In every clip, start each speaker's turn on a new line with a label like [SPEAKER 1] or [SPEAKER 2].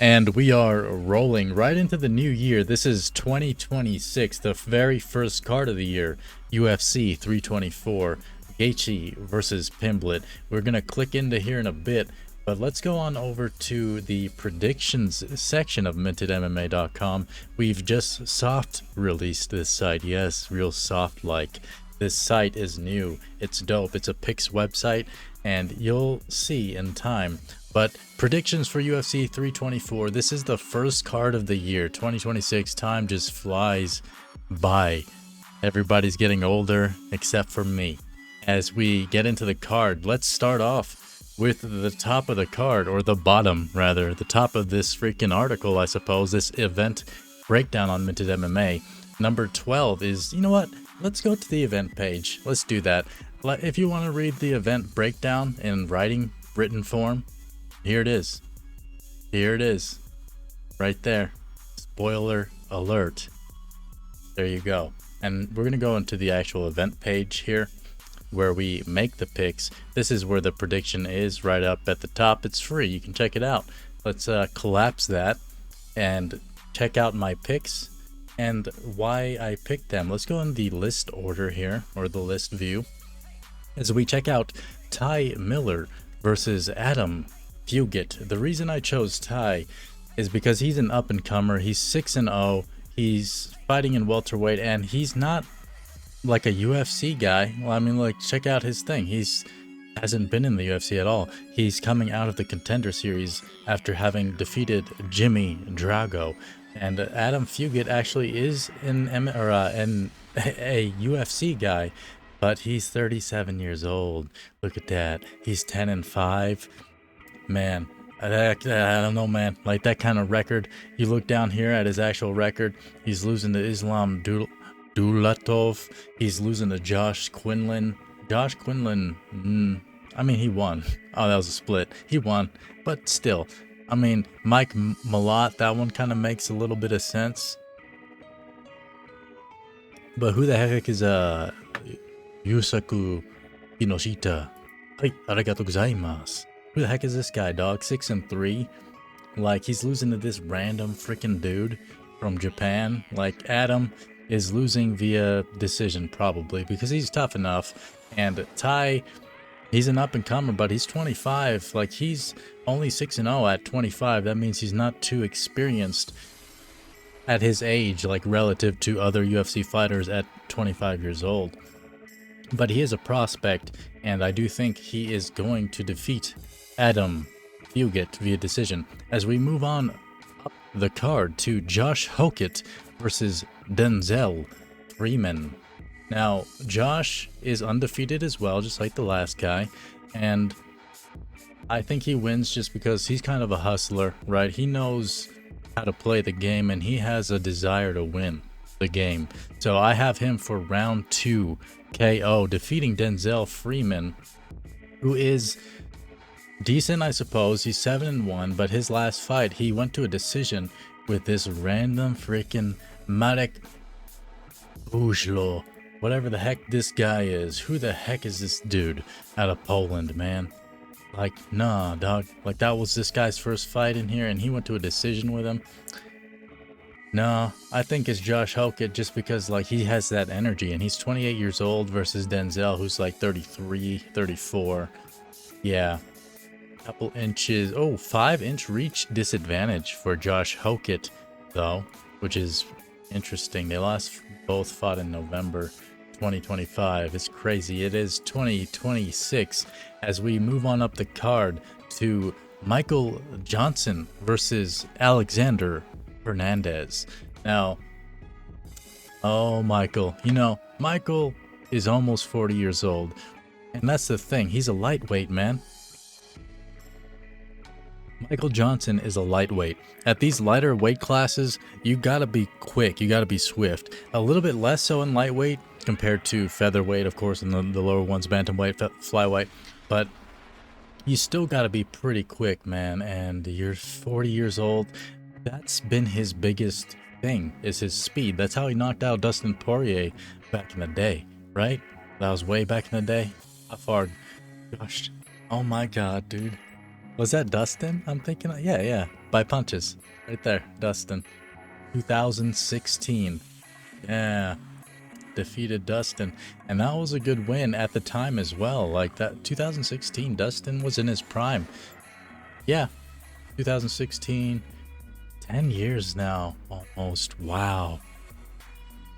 [SPEAKER 1] And we are rolling right into the new year. This is 2026, the very first card of the year, UFC 324, Gaethje versus Pimblett. We're going to click into here in a bit, but let's go on over to the predictions section of mintedmma.com. We've just soft released this site. Yes, real soft like. This site is new. It's dope. It's a picks website, and you'll see in time. But predictions for UFC 324. This is the first card of the year, 2026. Time just flies by. Everybody's getting older except for me. As we get into the card, let's start off with the top of the card, or the bottom rather, the top of this freaking article, I suppose, this event breakdown on Minted MMA. Number 12 is, you know what? Let's go to the event page. Let's do that. If you want to read the event breakdown in written form, here it is. Here it is. Right there. Spoiler alert. There you go. And we're going to go into the actual event page here where we make the picks. This is where the prediction is, right up at the top. It's free. You can check it out. Let's collapse that and check out my picks and why I picked them. Let's go in the list order here, or the list view, as we check out Ty Miller versus Adam Fugitt. The reason I chose Ty is because he's an up-and-comer. He's 6-0. He's fighting in welterweight, and he's not like a UFC guy. Well, I mean, like, check out his thing. Hasn't been in the UFC at all. He's coming out of the Contender Series after having defeated Jimmy Drago. And Adam Fugitt actually is a UFC guy, but he's 37 years old. Look at that. He's 10-5. Man, I don't know, man. Like, that kind of record. You look down here at his actual record. He's losing to Islam Dulatov. He's losing to Josh Quinlan. Josh Quinlan, I mean, he won. Oh, that was a split. He won, but still. I mean, Mike Malott, that one kind of makes a little bit of sense. But who the heck is Yusaku Kinoshita? Hai, arigatou gozaimasu. Who the heck is this guy, dog? 6-3. Like, he's losing to this random freaking dude from Japan. Like, Adam is losing via decision, probably, because he's tough enough. And Ty, he's an up-and-comer, but he's 25. Like, he's only 6-0 at 25. That means he's not too experienced at his age, like, relative to other UFC fighters at 25 years old. But he is a prospect, and I do think he is going to defeat Adam Fugitt via decision. As we move on up the card to Josh Hokit versus Denzel Freeman. Now, Josh is undefeated as well, just like the last guy, and I think he wins just because he's kind of a hustler, right? He knows how to play the game, and he has a desire to win the game. So I have him for round 2 KO, defeating Denzel Freeman, who is decent, I suppose. He's 7-1, but his last fight, he went to a decision with this random freaking Marek Ujlo. Whatever the heck this guy is. Who the heck is this dude out of Poland, man? Like, nah, dog. Like, that was this guy's first fight in here, and he went to a decision with him. No, I think it's Josh Hokit, just because, like, he has that energy, and he's 28 years old versus Denzel, who's like 33, 34. Yeah. Couple inches. Oh, 5-inch reach disadvantage for Josh Hokit, though, which is interesting. They both fought in November 2025. It's crazy. It is 2026 as we move on up the card to Michael Johnson versus Alexander Hernandez. Now, oh, Michael. You know, Michael is almost 40 years old, and that's the thing. He's a lightweight, man. Michael Johnson is a lightweight. At these lighter weight classes, you gotta be quick, you gotta be swift. A little bit less so in lightweight compared to featherweight, of course, and the lower ones, bantamweight, flyweight. But you still gotta be pretty quick, man. And you're 40 years old. That's been his biggest thing, is his speed. That's how he knocked out Dustin Poirier back in the day, right? That was way back in the day. How far? Gosh, oh my God, dude. Was that Dustin? I'm thinking, yeah, by punches. Right there, Dustin. 2016. Yeah, defeated Dustin. And that was a good win at the time as well. Like that 2016, Dustin was in his prime. Yeah, 2016. 10 years now, almost. Wow.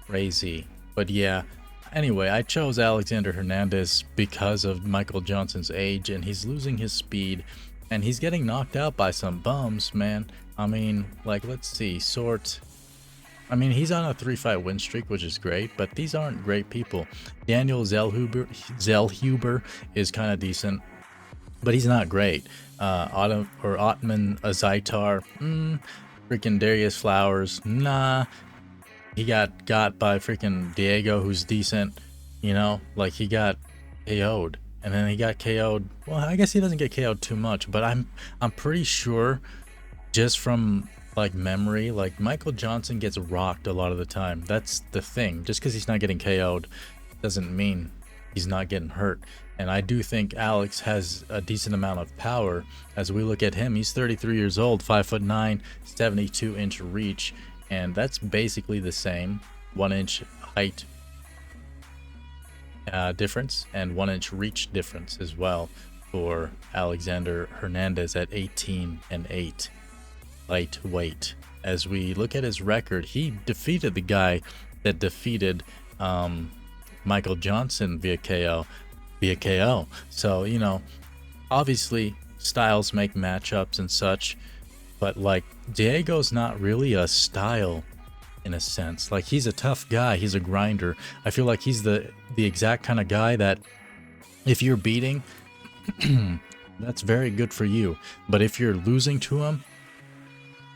[SPEAKER 1] Crazy. But yeah, anyway, I chose Alexander Hernandez because of Michael Johnson's age, and he's losing his speed, and he's getting knocked out by some bums, man. I mean, like, let's see, I mean, he's on a 3-fight win streak, which is great, but these aren't great people. Daniel Zellhuber is kind of decent, but he's not great. Otman Azaitar, freaking Darius Flowers, nah. He got by freaking Diego, who's decent, you know, like he got KO'd, and then he got KO'd. Well, I guess he doesn't get KO'd too much, but I'm pretty sure, just from like memory, like Michael Johnson gets rocked a lot of the time. That's the thing. Just because he's not getting KO'd doesn't mean he's not getting hurt. And I do think Alex has a decent amount of power. As we look at him, he's 33 years old, 5'9", 72-inch reach, and that's basically the same 1-inch height difference and 1-inch reach difference as well for Alexander Hernandez at 18-8. Lightweight. As we look at his record, he defeated the guy that defeated Michael Johnson via KO. So, you know, obviously styles make matchups and such, but like Diego's not really a style in a sense. Like, he's a tough guy, he's a grinder. I feel like he's the exact kind of guy that if you're beating, that's very good for you. But if you're losing to him,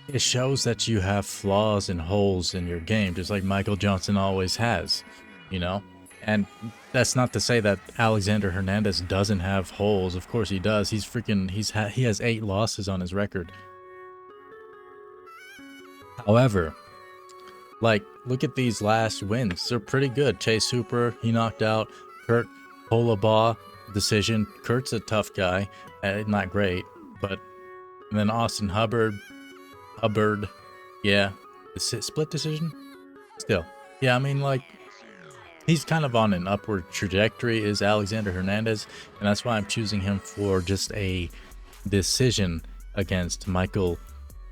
[SPEAKER 1] it shows that you have flaws and holes in your game, just like Michael Johnson always has, you know? And that's not to say that Alexander Hernandez doesn't have holes. Of course he does. He's freaking, he has 8 losses on his record. However, like, look at these last wins. They're pretty good. Chase Hooper, he knocked out. Kurt Holobaugh, decision. Kurt's a tough guy. Not great, but... And then Austin Hubbard, yeah, split decision still. Yeah, I mean, like, he's kind of on an upward trajectory, is Alexander Hernandez, and that's why I'm choosing him for just a decision against Michael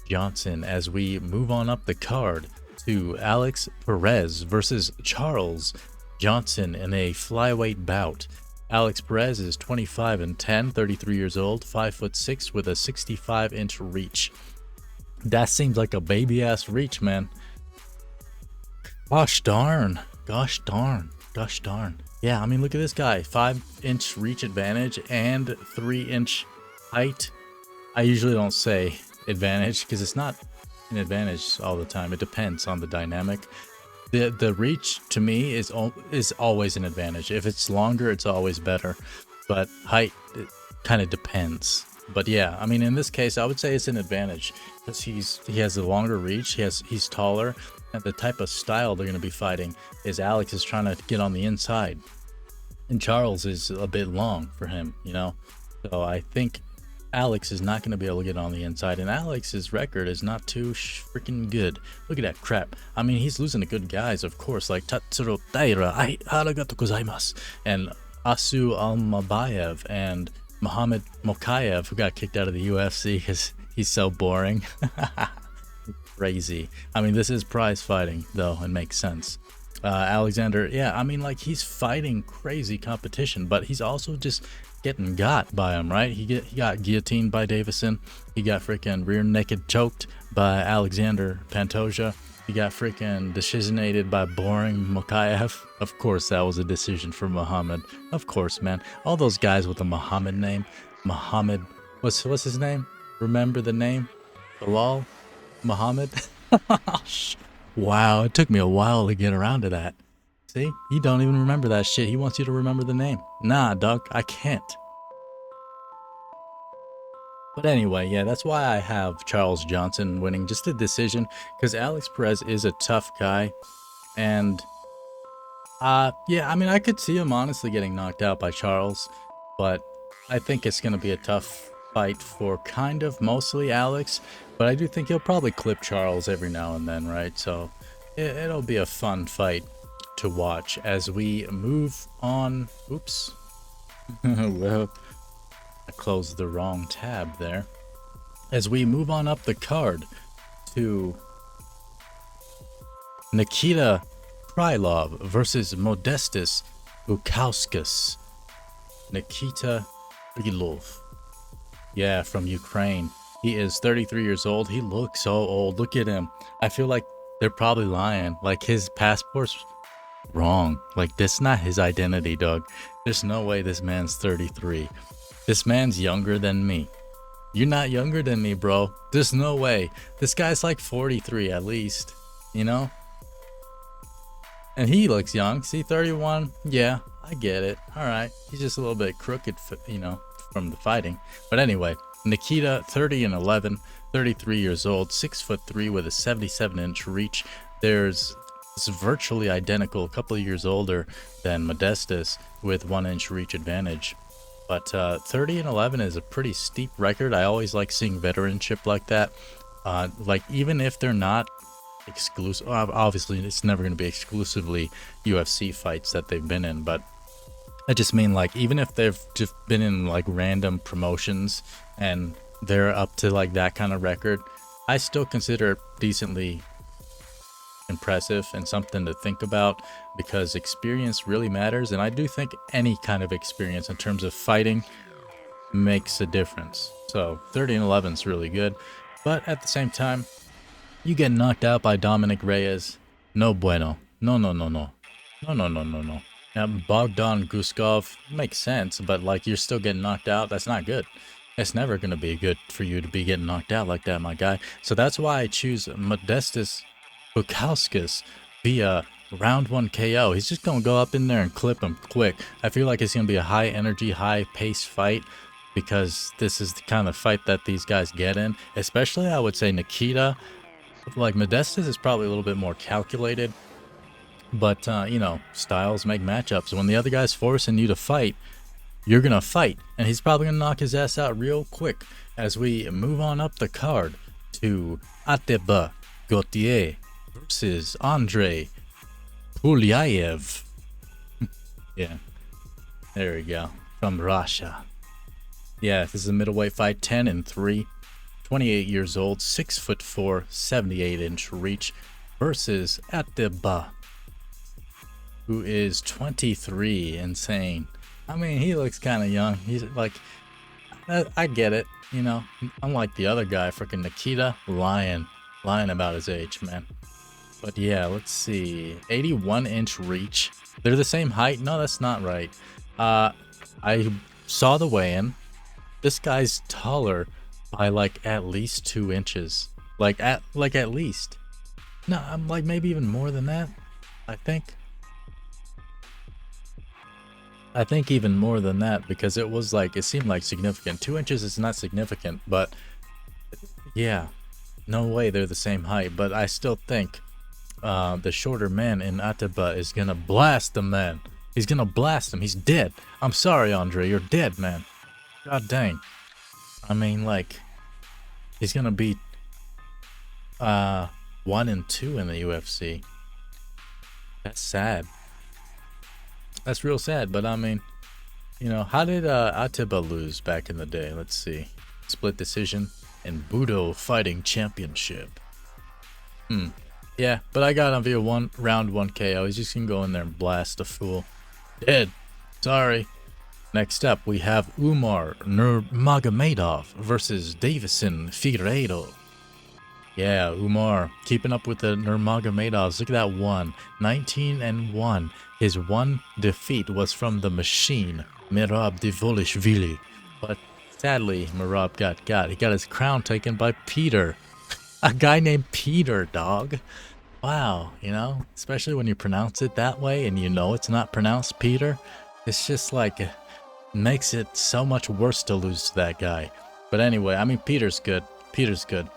[SPEAKER 1] Johnson. As we move on up the card to Alex Perez versus Charles Johnson in a flyweight bout. Alex Perez is 25-10, 33 years old, 5'6", with a 65-inch reach. That seems like a baby-ass reach, man. Gosh darn. Yeah, I mean, look at this guy. 5-inch reach advantage and 3-inch height. I usually don't say advantage because it's not an advantage all the time. It depends on the dynamic. The reach, to me, is always an advantage. If it's longer, it's always better. But height, it kind of depends. But yeah, I mean, in this case, I would say it's an advantage because he has a longer reach. He's taller, and the type of style they're going to be fighting is Alex is trying to get on the inside, and Charles is a bit long for him, you know. So I think Alex is not going to be able to get on the inside, and Alex's record is not too freaking good. Look at that crap. I mean, he's losing to good guys, of course, like Tatsuro Taira, arigatou gozaimasu, and Asu Almabayev, and Muhammad Mokayev, who got kicked out of the UFC because he's so boring. Crazy. I mean, this is prize fighting, though, and makes sense. Alexander, yeah, I mean, like, he's fighting crazy competition, but he's also just getting got by him, right? He got guillotined by Deiveson. He got freaking rear naked choked by Alexander Pantoja. He got freaking decisionated by boring Mokayev. Of course, that was a decision for Muhammad. Of course, man. All those guys with a Muhammad name. Muhammad, what's his name? Remember the name? Bilal? Muhammad? Wow, it took me a while to get around to that. See? You don't even remember that shit. He wants you to remember the name. Nah, dog, I can't. But anyway, yeah, that's why I have Charles Johnson winning, just a decision, because Alex Perez is a tough guy. And, yeah, I mean, I could see him honestly getting knocked out by Charles, but I think it's going to be a tough fight for kind of mostly Alex, but I do think he'll probably clip Charles every now and then, right? So it'll be a fun fight to watch as we move on. Oops. Well, I closed the wrong tab there. As we move on up the card to Nikita Krylov versus Modestas Bukauskas. Nikita Krylov. Yeah, from Ukraine. He is 33 years old. He looks so old. Look at him. I feel like they're probably lying. Like his passport's wrong. Like that's not his identity, dog. There's no way this man's 33. This man's younger than me. You're not younger than me, bro. There's no way. This guy's like 43 at least, you know? And he looks young. See, 31. Yeah, I get it. All right. He's just a little bit crooked, you know, from the fighting. But anyway, Nikita, 30-11, 33 years old, 6'3" with a 77-inch reach. It's virtually identical, a couple of years older than Modestas with 1-inch reach advantage. But 30-11 is a pretty steep record. I always like seeing veteranship like that. Like even if they're not exclusive, obviously it's never going to be exclusively UFC fights that they've been in, but I just mean like even if they've just been in like random promotions and they're up to like that kind of record, I still consider it decently impressive and something to think about because experience really matters. And I do think any kind of experience in terms of fighting makes a difference. So 30-11 is really good, but at the same time, you get knocked out by Dominic Reyes, no bueno. No. Now, Bogdan Guskov makes sense, but like you're still getting knocked out. That's not good. It's never going to be good for you to be getting knocked out like that, my guy. So that's why I choose Modestas Bukauskas via round 1 KO. He's just going to go up in there and clip him quick. I feel like it's going to be a high energy, high pace fight because this is the kind of fight that these guys get in. Especially, I would say, Nikita. Like, Modestas is probably a little bit more calculated. But, you know, styles make matchups. When the other guy's forcing you to fight, you're going to fight. And he's probably going to knock his ass out real quick as we move on up the card to Ateba Gautier versus Andrey Pulyaev. Yeah, there we go. From Russia. Yeah, this is a middleweight fight, 10-3. 28 years old, 6'4", 78-inch reach versus Ateba, who is 23. Insane. I mean, he looks kind of young. He's like, I get it, you know. Unlike the other guy, freaking Nikita, lying about his age, man. But yeah, let's see. 81-inch reach. They're the same height. No, that's not right. I saw the weigh-in. This guy's taller by like at least 2 inches. Like at least. No, I'm like maybe even more than that. I think even more than that because it was like, it seemed like significant. 2 inches is not significant, but yeah, no way they're the same height. But I still think the shorter man in Ateba is gonna blast the man. He's gonna blast him. He's dead. I'm sorry, Andrey, you're dead, man. God dang. I mean, like, he's gonna beat 1 and 2 in the UFC. That's sad. That's real sad, but I mean, you know, how did Ateba lose back in the day? Let's see. Split decision and Budo Fighting Championship. Yeah, but I got him via round 1 KO. He's just gonna go in there and blast a fool. Dead. Sorry. Next up, we have Umar Nurmagomedov versus Deiveson Figueiredo. Yeah, Umar keeping up with the Nurmagomedovs. Look at that one. 19-1. His one defeat was from the machine, Merab Dvalishvili. But sadly, Merab got. He got his crown taken by Peter. A guy named Peter, dog. Wow, you know, especially when you pronounce it that way and you know it's not pronounced Peter. It's just like, makes it so much worse to lose to that guy. But anyway, I mean, Peter's good. Peter's good.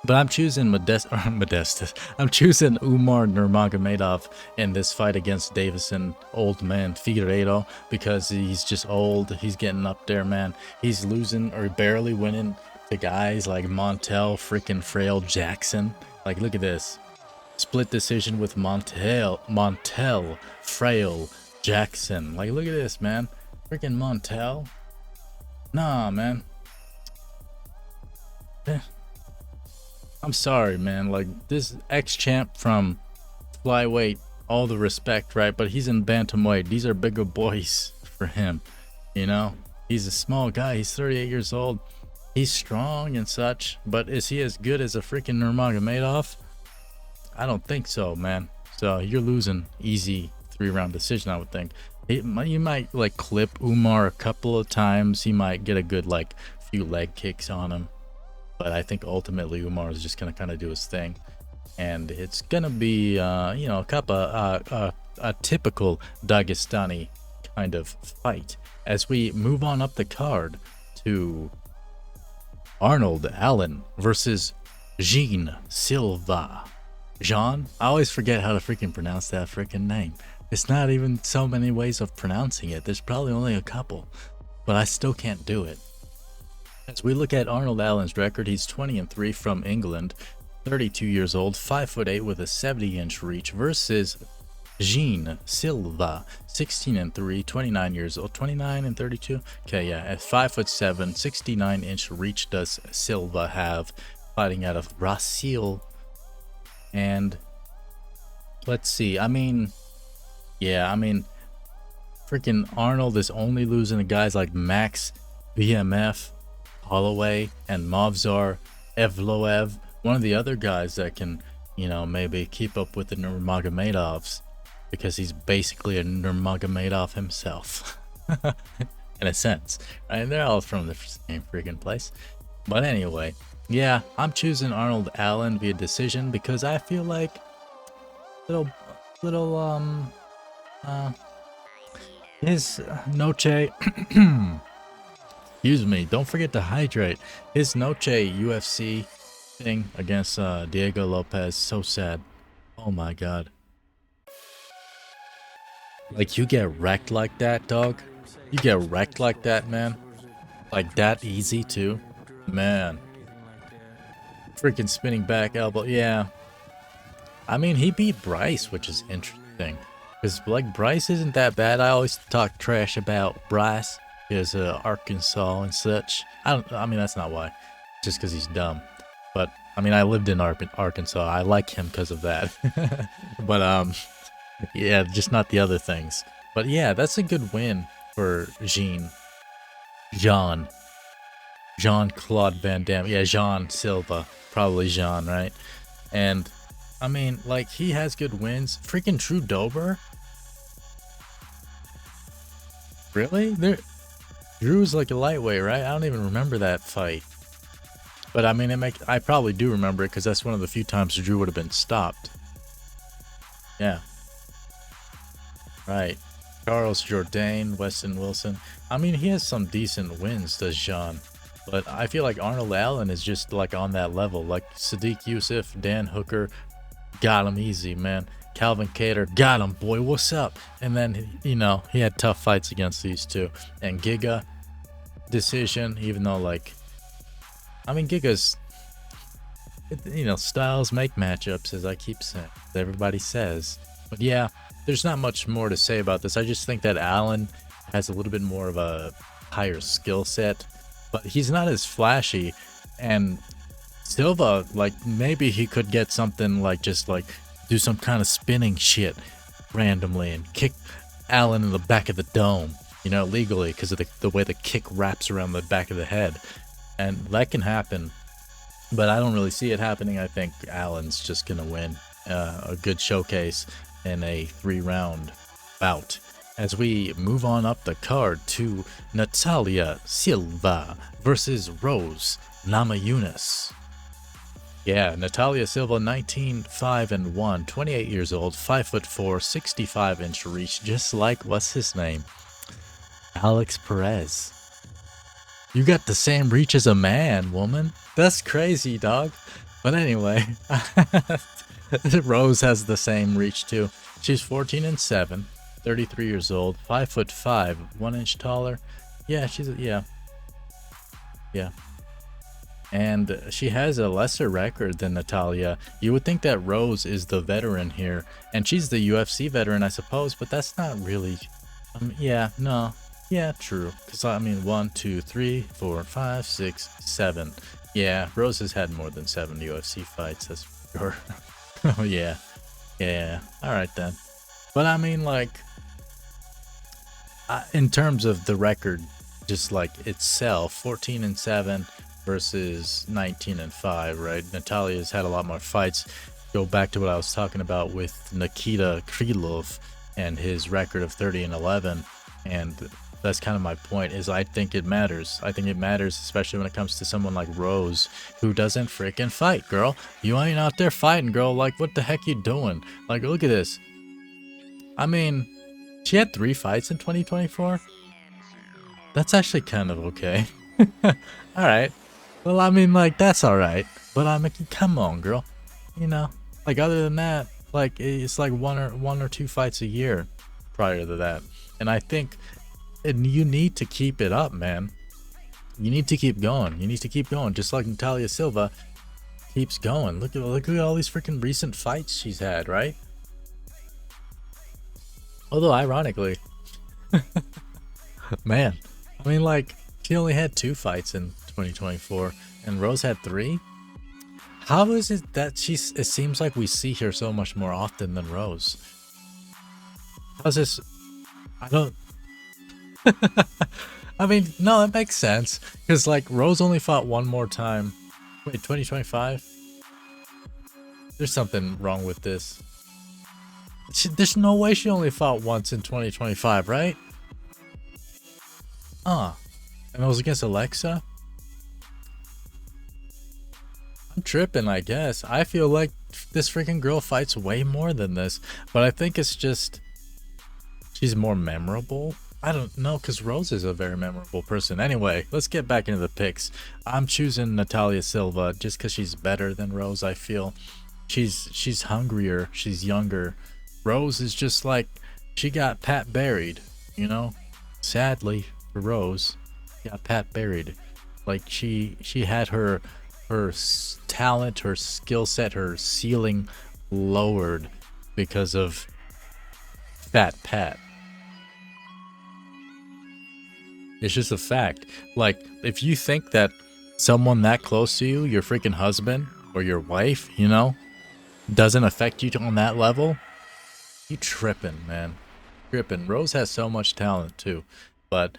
[SPEAKER 1] But I'm choosing Modestas. I'm choosing Umar Nurmagomedov in this fight against Deiveson, old man Figueiredo, because he's just old. He's getting up there, man. He's losing or barely winning to guys like Montel, freaking Frail Jackson. Like, look at this. Split decision with Montel, Frail Jackson. Like, look at this, man. Freaking Montel. Nah, man. I'm sorry, man. Like, this ex-champ from flyweight, all the respect, right? But he's in bantamweight. These are bigger boys for him, you know? He's a small guy. He's 38 years old. He's strong and such, but is he as good as a freaking Nurmagomedov? I don't think so, man. So you're losing easy 3-round decision, I would think. You might like clip Umar a couple of times. He might get a good like few leg kicks on him. But I think ultimately Umar is just gonna kind of do his thing, and it's gonna be you know, a typical Dagestani kind of fight. As we move on up the card to Arnold Allen versus Jean Silva. Jean? I always forget how to freaking pronounce that freaking name. It's not even so many ways of pronouncing it. There's probably only a couple, but I still can't do it. As we look at Arnold Allen's record, he's 20-3 from England, 32 years old, 5'8" with a 70-inch reach, versus Jean Silva, 16-3, 29 years old, 29 and 32. Okay, yeah, at 5'7", 69-inch reach does Silva have, fighting out of Brazil. And let's see. I mean, yeah, I mean, freaking Arnold is only losing to guys like Max BMF Holloway and Movsar Evloev, one of the other guys that can, you know, maybe keep up with the Nurmagomedovs, because he's basically a Nurmagomedov himself in a sense, right? They're all from the same freaking place. But anyway, yeah, I'm choosing Arnold Allen via decision because I feel like his Noche excuse me, don't forget to hydrate. His Noche UFC thing against Diego Lopez, so sad. Oh my god. Like, you get wrecked like that, dog. You get wrecked like that, man. Like that easy too. Man. Freaking spinning back elbow. Yeah. I mean, he beat Bryce, which is interesting. Because, like, Bryce isn't that bad. I always talk trash about Bryce. Is Arkansas and such. I mean, that's not why. Just because he's dumb. But I mean, I lived in Arkansas. I like him because of that. But yeah, just not the other things. But yeah, that's a good win for Jean-Claude Van Damme. Yeah, Jean Silva, probably Jean, right? And I mean, like, he has good wins. Freaking True Dober. Really? Drew's like a lightweight, right? I don't even remember that fight. But I mean, I probably do remember it because that's one of the few times Drew would have been stopped. Yeah. Right. Charles Jourdain, Weston Wilson. I mean, he has some decent wins, does Jean. But I feel like Arnold Allen is just like on that level. Like Sadiq Youssef, Dan Hooker, got him easy, man. Calvin Kattar, got him, boy, what's up? And then, you know, he had tough fights against these two. And Giga, decision, even though, like, I mean, Giga's, you know, styles make matchups, as I keep saying, as everybody says. But yeah, there's not much more to say about this. I just think that Allen has a little bit more of a higher skill set, but he's not as flashy. And Silva, like, maybe he could get something like, just like do some kind of spinning shit randomly and kick Allen in the back of the dome, you know, legally, because of the way the kick wraps around the back of the head. And that can happen, but I don't really see it happening. I think Allen's just gonna win a good showcase in a 3-round bout. As we move on up the card to Natalia Silva versus Rose Namajunas. Yeah, Natalia Silva, 19-5-1, 28 years old, 5'4", 65-inch reach, just like, what's his name? Alex Perez. You got the same reach as a man, woman. That's crazy, dog. But anyway, Rose has the same reach too. She's 14-7, 33 years old, 5'5", 1 inch taller. Yeah, yeah. And she has a lesser record than Natalia. You would think that Rose is the veteran here, and she's the UFC veteran, I suppose, but that's not really. Yeah, no, yeah, true. Because I mean, 1, 2, 3, 4, 5, 6, 7. Yeah, Rose has had more than 7 UFC fights. That's for sure. Oh yeah, yeah. All right then. But I mean, like, in terms of the record, just like itself, 14-7 versus 19-5, right? Natalia's had a lot more fights. Go back to what I was talking about with Nikita Krylov and his record of 30-11, and that's kind of my point. Is I think it matters. I think it matters, especially when it comes to someone like Rose, who doesn't freaking fight, girl. You ain't out there fighting, girl. Like, what the heck you doing? Like, look at this. I mean, she had 3 fights in 2024. That's actually kind of okay. All right. Well, I mean, like, that's all right. But I mean, come on, girl. You know, like, other than that, like, it's like one or two fights a year prior to that. And I think you need to keep it up, man. You need to keep going. You need to keep going, just like Natalia Silva keeps going. Look at all these freaking recent fights she's had, right? Although, ironically, man, I mean, like, she only had 2 fights in 2024, and Rose had 3. How is it that it seems like we see her so much more often than Rose? How's this? I don't. I mean, no, it makes sense, because like Rose only fought 1 more time. Wait, 2025? There's something wrong with this. There's no way she only fought once in 2025, right? And it was against Alexa? I'm tripping, I guess. I feel like this freaking girl fights way more than this, but I think it's just she's more memorable. I don't know, because Rose is a very memorable person. Anyway, let's get back into the picks. I'm choosing Natalia Silva just because she's better than Rose, I feel. She's hungrier, she's younger. Rose is just like, she got Pat buried, you know? Sadly for Rose, got Pat buried. Like, she had her talent, her skill set, her ceiling lowered because of Fat Pat. It's just a fact. Like, if you think that someone that close to you, your freaking husband or your wife, you know, doesn't affect you on that level, you tripping, man. Tripping. Rose has so much talent too, but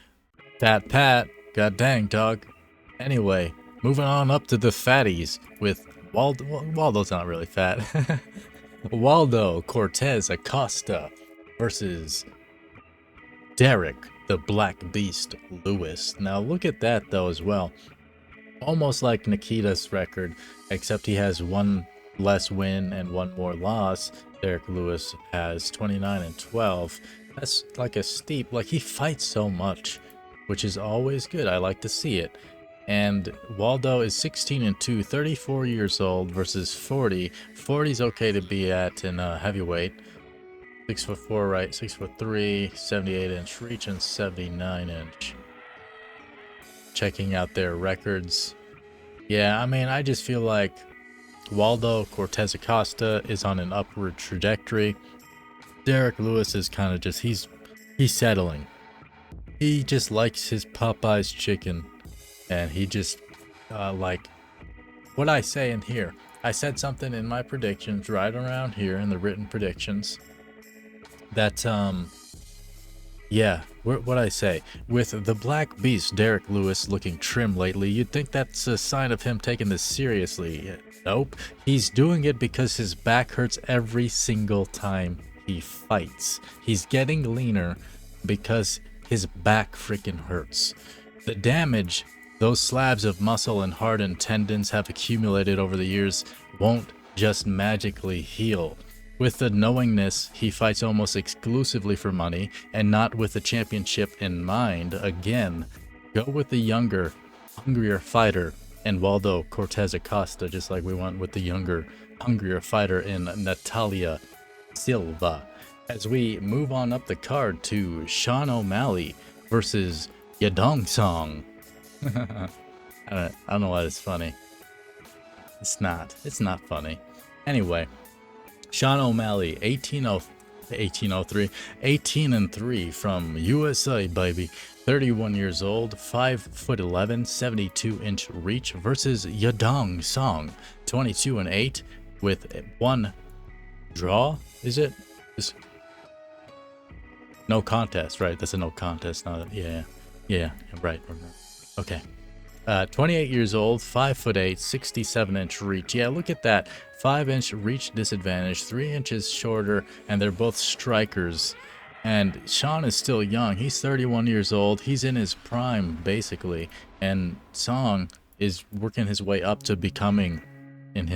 [SPEAKER 1] Fat Pat, god dang, dog. Anyway, moving on up to the fatties with Waldo. Waldo's not really fat. Waldo Cortes-Acosta versus Derrick, the Black Beast Lewis. Now look at that though as well. Almost like Nikita's record, except he has 1 less win and 1 more loss. Derrick Lewis has 29-12. That's like a steep, like, he fights so much, which is always good. I like to see it. And Waldo is 16-2, 34 years old versus 40. 40's okay to be at in heavyweight. 6'4", right? 6'3", 78-inch reach and 79-inch. Checking out their records. Yeah, I mean, I just feel like Waldo Cortes-Acosta is on an upward trajectory. Derrick Lewis is kind of just, he's settling. He just likes his Popeye's chicken, and he just like what I say in here. I said something in my predictions right around here in the written predictions that yeah, what I say, with the Black Beast Derrick Lewis looking trim lately, you'd think that's a sign of him taking this seriously. Nope, he's doing it because his back hurts every single time he fights. He's getting leaner because his back freaking hurts. The damage those slabs of muscle and hardened tendons have accumulated over the years won't just magically heal. With the knowingness he fights almost exclusively for money and not with the championship in mind, again, go with the younger, hungrier fighter and Waldo Cortes-Acosta, just like we went with the younger, hungrier fighter in Natalia Silva. As we move on up the card to Sean O'Malley versus Yadong Song. I don't know why it's funny. It's not funny. Anyway, Sean O'Malley, 18-3 from USA, baby. 31 years old, 5'11", 72-inch reach versus Yadong Song, 22-8 with one draw. Is it? No contest, right? That's a no contest. Not yeah, right. Okay. 28 years old, 5'8", 67-inch reach. Yeah, look at that. 5-inch reach disadvantage, 3 inches shorter, and they're both strikers. And Sean is still young. He's 31 years old. He's in his prime, basically. And Song is working his way up to being in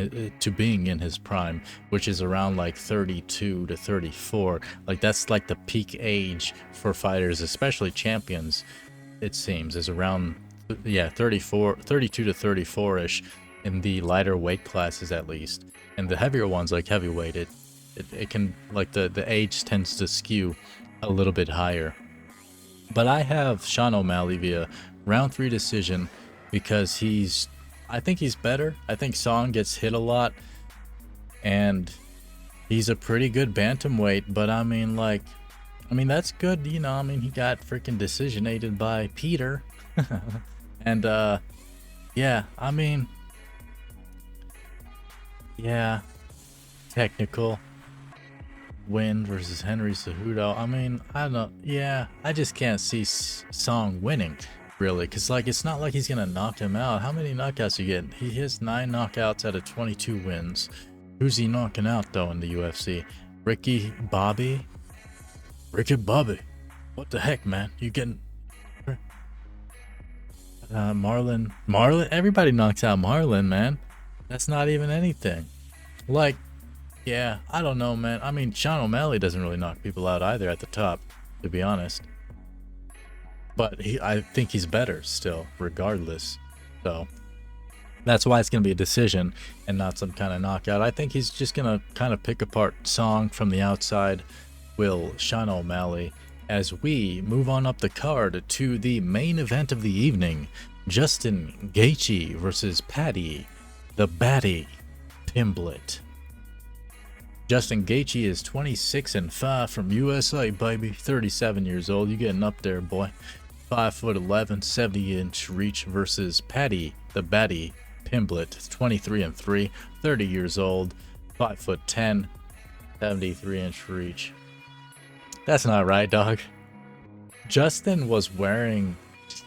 [SPEAKER 1] his prime, which is around like 32 to 34. Like that's like the peak age for fighters, especially champions. It seems is around 32 to 34ish in the lighter weight classes at least. And the heavier ones like heavyweight, it can like the age tends to skew a little bit higher. But I have Sean O'Malley via round 3 decision because I think he's better. I think Song gets hit a lot and he's a pretty good bantamweight, but I mean that's good, you know. I mean, he got freaking decisionated by Peter. And yeah, I mean, yeah, technical win versus Henry Cejudo. I mean, I don't, yeah, I just can't see Song winning really, because like it's not like he's gonna knock him out. How many knockouts you get? He has 9 knockouts out of 22 wins. Who's he knocking out though in the UFC? Ricky Bobby. What the heck, man? You getting Marlon? Everybody knocks out Marlon, man. That's not even anything. Like, yeah, I don't know, man. I mean, Sean O'Malley doesn't really knock people out either at the top, to be honest. But I think he's better still, regardless. So that's why it's going to be a decision and not some kind of knockout. I think he's just going to kind of pick apart Song from the outside, will Sean O'Malley, as we move on up the card to the main event of the evening. Justin Gaethje versus Paddy, the Baddie, Pimblett. Justin Gaethje is 26-5 from USA, baby. 37 years old. You getting up there, boy. 5'11", 70-inch reach versus Paddy, the Baddie, Pimblett. 23-3, 30 years old. 5'10", 73-inch reach. That's not right, dog. Justin was wearing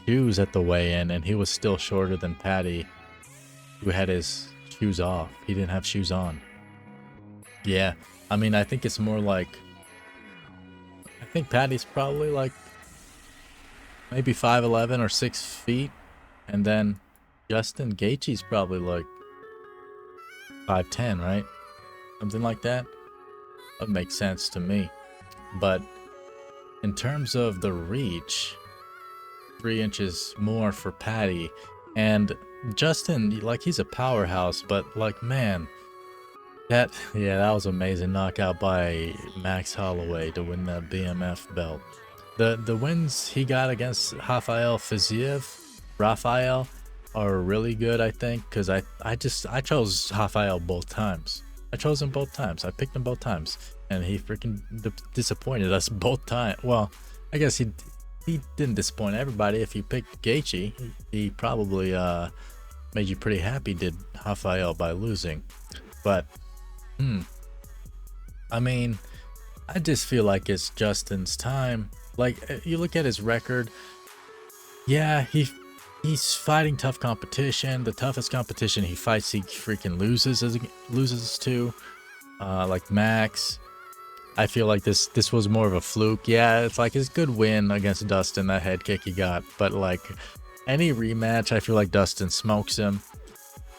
[SPEAKER 1] shoes at the weigh-in, and he was still shorter than Paddy, who had his shoes off. He didn't have shoes on. Yeah, I mean, I think it's more like, I think Paddy's probably like maybe 5'11" or 6 feet, and then Justin Gaethje's probably like 5'10", right? Something like that. That makes sense to me. But in terms of the reach, 3 inches more for Paddy, and Justin, like, he's a powerhouse, but like, man, that was amazing knockout by Max Holloway to win the BMF belt. The wins he got against Rafael are really good, I think, because I chose Rafael both times. I chose him both times. I picked him both times, and he freaking disappointed us both times. Well, I guess he didn't disappoint everybody. If you picked Gaethje, he probably made you pretty happy, did Rafael, by losing. But I mean, I just feel like it's Justin's time. Like, you look at his record, yeah, he's fighting tough competition. The toughest competition he fights, he freaking loses to, like Max. I feel like this was more of a fluke. Yeah, it's like his good win against Dustin, that head kick he got. But like any rematch, I feel like Dustin smokes him.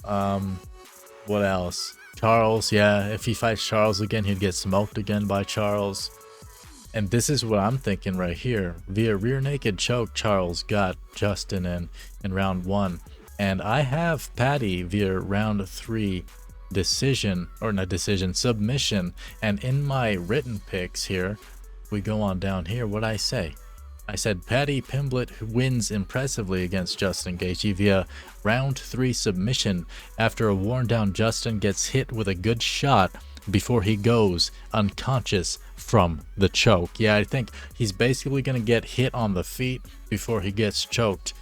[SPEAKER 1] What else? Charles, yeah, if he fights Charles again, he'd get smoked again by Charles. And this is what I'm thinking right here. Via rear naked choke, Charles got Justin in round 1. and I have Paddy via round 3 decision, or not decision, submission. And in my written picks here, we go on down here, what I say? I said Paddy Pimblett wins impressively against Justin Gaethje via round 3 submission after a worn down Justin gets hit with a good shot before he goes unconscious from the choke. Yeah, I think he's basically going to get hit on the feet before he gets choked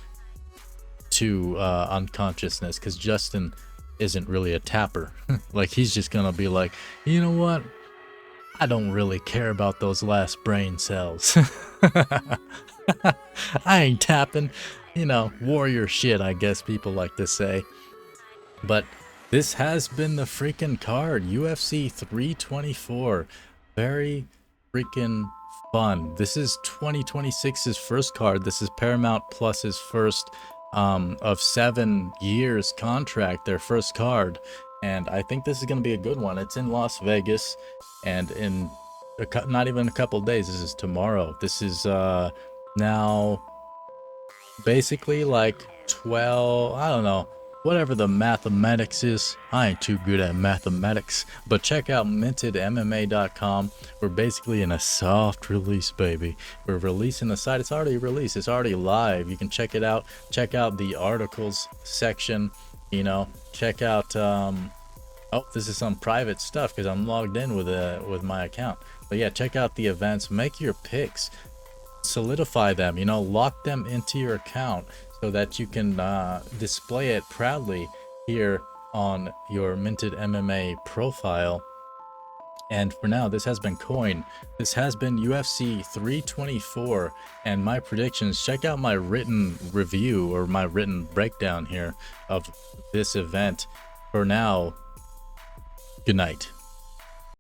[SPEAKER 1] to unconsciousness, because Justin isn't really a tapper. Like, he's just going to be like, you know what? I don't really care about those last brain cells. I ain't tapping. You know, warrior shit, I guess people like to say. But this has been the freaking card. UFC 324. Very freaking fun. This is 2026's first card. This is Paramount Plus's first of 7 years contract, their first card. And I think this is going to be a good one. It's in Las Vegas, and in not even a couple days. This is tomorrow. This is now basically like 12, I don't know, whatever the mathematics is. I ain't too good at mathematics, but check out mintedmma.com. We're basically in a soft release, baby. We're releasing the site. It's already released. It's already live. You can check it out. Check out the articles section. You know, check out oh, this is some private stuff because I'm logged in with my account. But yeah, check out the events, make your picks, solidify them, you know, lock them into your account so that you can display it proudly here on your Minted MMA profile. And for now, this has been Coin. This has been UFC 324 and my predictions. Check out my written review or my written breakdown here of this event. For now, good night.